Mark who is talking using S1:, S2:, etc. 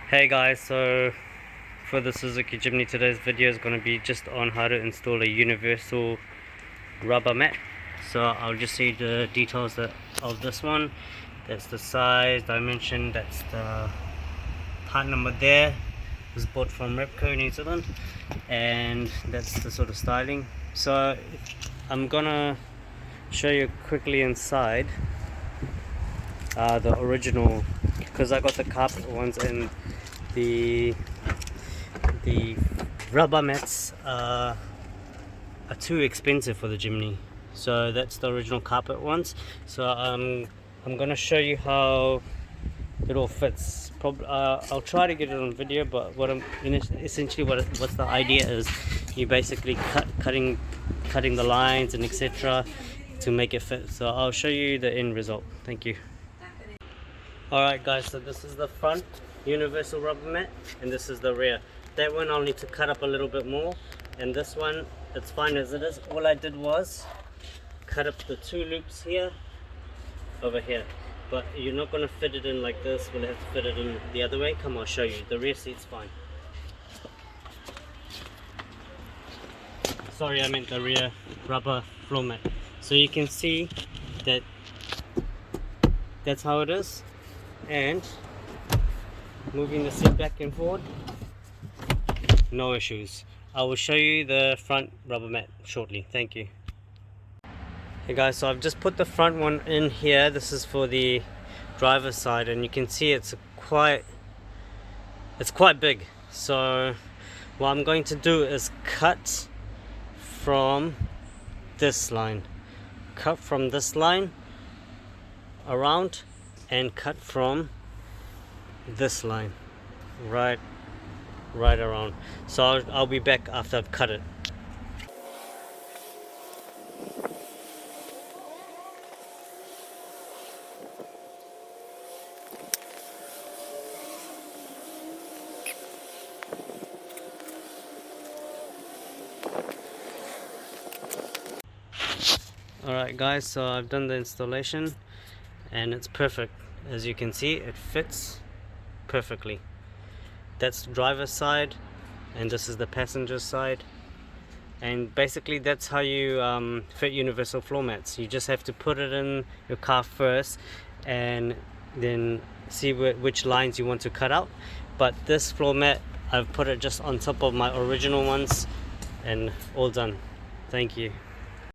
S1: Hey guys, so for the Suzuki Jimny, today's video is going to be just on how to install a universal rubber mat. So I'll just see the details of this one. That's the size, dimension, that's the part number there. It was bought from Repco, New Zealand, and that's the sort of styling. So I'm gonna show you quickly inside the original, because I got the carpet ones and the rubber mats are too expensive for the Jimny. So that's the original carpet ones. So I'm gonna show you how it all fits. I'll try to get it on video, but essentially what's the idea is, you basically cutting the lines and etc. to make it fit. So I'll show you the end result. Thank you. Alright guys, so this is the front universal rubber mat and this is the rear. That one I'll need to cut up a little bit more, and this one it's fine as it is. All I did was cut up the two loops here over here, but you're not going to fit it in like this. We'll have to fit it in the other way. Come, I'll show you. The rear seat's fine. Sorry, I meant the rear rubber floor mat. So you can see that that's how it is, and moving the seat back and forward, no issues. I will show you the front rubber mat shortly. Thank you. Hey guys, so I've just put the front one in here. This is for the driver's side, and you can see it's quite big. So what I'm going to do is cut from this line, around, and cut from this line right around. So I'll be back after I've cut it. Alright guys, so I've done the installation and it's perfect. As you can see, it fits perfectly. That's the driver's side and this is the passenger side, and basically that's how you fit universal floor mats. You just have to put it in your car first and then see which lines you want to cut out. But this floor mat, I've put it just on top of my original ones and all done. Thank you.